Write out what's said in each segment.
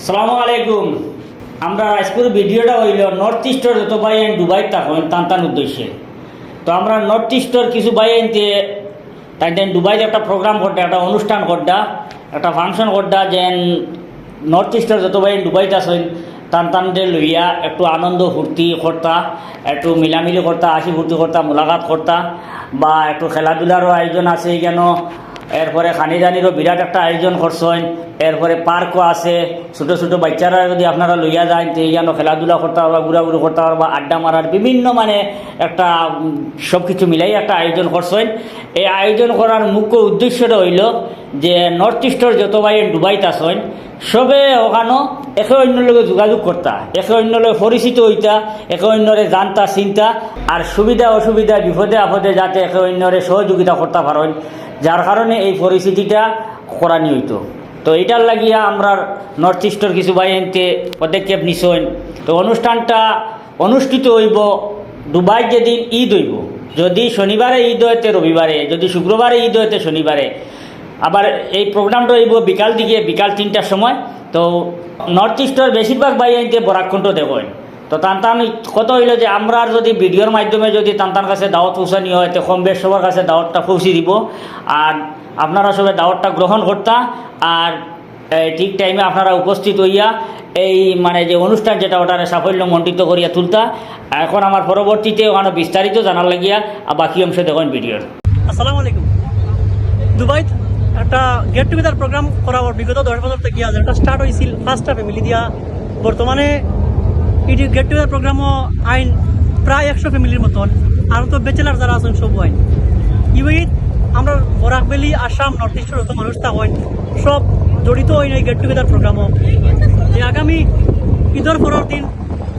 আসসালামু আলাইকুম। আমরা আজকের ভিডিওটা হইল নর্থ ইস্টের যত ভাই আইন দুবাই থাকেন টান উদ্দেশ্যে। তো আমরা নর্থ ইস্টের কিছু ভাই আইনতে তাই দুবাইতে একটা প্রোগ্রাম করতে, একটা অনুষ্ঠান করতা, একটা ফাংশন করতা, যে নর্থ ইস্টের যত ভাই দুবাইতে আসেন টানদের লইয়া একটু আনন্দ ফুর্তি করতা, একটু মিলামিলি করতা, হাসি ফুর্তি করতা, মোলাকাত করতা, বা একটু খেলাধুলারও আয়োজন আছে কেন, এরপরে খানিদানিরও বিরাট একটা আয়োজন করছেন, এরপরে পার্কও আছে। ছোটো ছোটো বাচ্চারা যদি আপনারা লইয়া যায় তো এইখানে খেলাধুলা করতে পারবা, ঘুরাঘুরি করতে পারবা, আড্ডা মারার বিভিন্ন একটা সব কিছু মিলাই একটা আয়োজন করছেন। এই আয়োজন করার মুখ্য উদ্দেশ্যটা হইল যে নর্থ ইস্টের যত ভাই দুবাইতে আসেন সবে ওখানে একে অন্যর লগে যোগাযোগ করতা, একে অন্যর লগে পরিচিত হইতা, একে অন্যরে জানতা চিন্তা, আর সুবিধা অসুবিধা বিপদে আপদে যাতে একে অন্যরে সহযোগিতা করতে পারেন, যার কারণে এই পরিস্থিতিটা করানি হইতো। তো এটার লাগিয়া আমরা নর্থ ইস্টের কিছু ভাই এনতে পদক্ষেপ নিছেন। তো অনুষ্ঠানটা অনুষ্ঠিত হইব দুবাই যেদিন ঈদ হইব, যদি শনিবারে ঈদ হইতে রবিবারে, যদি শুক্রবারে ঈদ হইতে শনিবারে। আবার এই প্রোগ্রামটা হইব বিকাল 3টার সময়। তো নর্থ ইস্টের বেশিরভাগ ভাই আইনতে বরাকণ্ঠ দেখেন। তো টান কত হইল যে আমরা যদি ভিডিওর মাধ্যমে যদি টান কাছে দাওয়াত পৌঁছানি হয় তো কম বেশ সবার কাছে দাওয়াতটা পৌঁছে দিব, আর আপনারা সবাই দাওয়াতটা গ্রহণ করতা, আর ঠিক টাইমে আপনারা উপস্থিত হইয়া এই যে অনুষ্ঠান যেটা ওটারে সাফল্য মণ্ডিত করিয়া তুলতা। এখন আমার পরবর্তীতে ওখানে বিস্তারিত জানার লাগিয়া বাকি অংশ দেখুন ভিডিওর। আসসালামু আলাইকুম। দুবাই একটা গেট টুগেদার প্রোগ্রাম করা বিগত 10 বছর থেকে আছে। এটা স্টার্ট হয়েছিল ফার্স্টটা ফ্যামিলি দিয়া। বর্তমানে এই গেট টুগেদার প্রোগ্রামও আইন প্রায় 100 ফ্যামিলির মতন, আর তো ব্যাচেলার যারা আছেন সব আইন ইউইথ আমরা বরাক ভ্যালি, আসাম, নর্থ ইস্টের যত মানুষ থাকেন সব জড়িত হইন এই গেট টুগেদার প্রোগ্রামও। যে আগামী ঈদের পরের দিন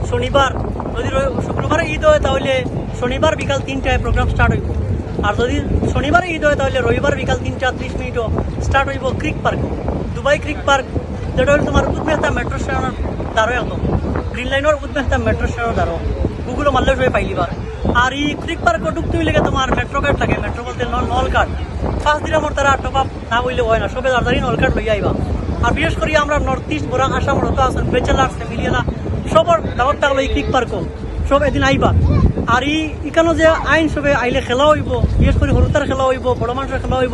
শনিবার, যদি শুক্রবারে ঈদ হয় তাহলে শনিবার বিকাল 3টায় প্রোগ্রাম স্টার্ট হইব, আর যদি শনিবারে ঈদ হয় তাহলে রবিবার বিকাল 3:30 স্টার্ট হইব ক্রিক পার্ক, দুবাই ক্রিক পার্ক, যেটা হল তোমার উদ্মেহতা মেট্রো স্টেশনের দ্বারো, একদম গ্রিন লাইনের উদ্মেহতা মেট্রো স্টেশনের দ্বারো, গুগলও মারলে সবাই পাইলিবার। আর এই ক্রিক পার্কে ঢুকতে হইলে তোমার মেট্রো কার্ড লাগে, মেট্রো বলতে নল কার্ড। 5 দিনের তারা টপ আপ না হইলে হয় না, সবে তাড়াতাড়ি নল কার্ড লইয়া আইবা। আর বিশেষ করে আমরা নর্থ ইস্ট বরাক আসাম যত আছেন ব্যাচেলার ফ্যামিলিয়ালা সবর দাওয়াত থাকলো এই ক্রিক পার্কও সব এদিন আইবা। আর ইকানো যে আইন সবে আইলে খেলা হইব, বিশেষ করে হরুতার খেলা হইব, বড় মানুষের খেলা হইব,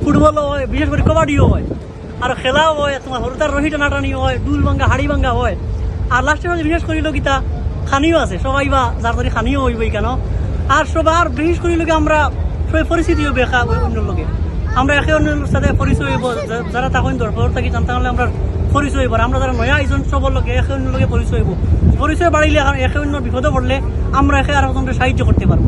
ফুটবলও হয়, বিশেষ করে কবাডিও হয়, আর খেলাও হয়, তোমার হরুতার রহি টানাটানিও হয়, ডুল ভাঙ্গা হাড়ি ভাঙ্গা হয়। আর লাস্টের মাঝে বিশেষ করিল গীতা খানিও আছে, সবাই বা যার ধরে খানিও হইব কেন। আর সবার বিশেষ করিল আমরা সবাই পরিস্থিতি হইবে অন্যর লগে, আমরা একে অন্যের সাথে পরিচয় হইব, যারা তখন দরকার থাকি জানতে হলে আমরা পরিচয় হইব। আমরা যারা নয়া আইজন সবর লগে একে অন্যের লগে পরিচয় হইব, পরিচয় বাড়িলে একে অন্য বিপদে পড়লে আমরা একে আর সাহায্য করতে পারবো।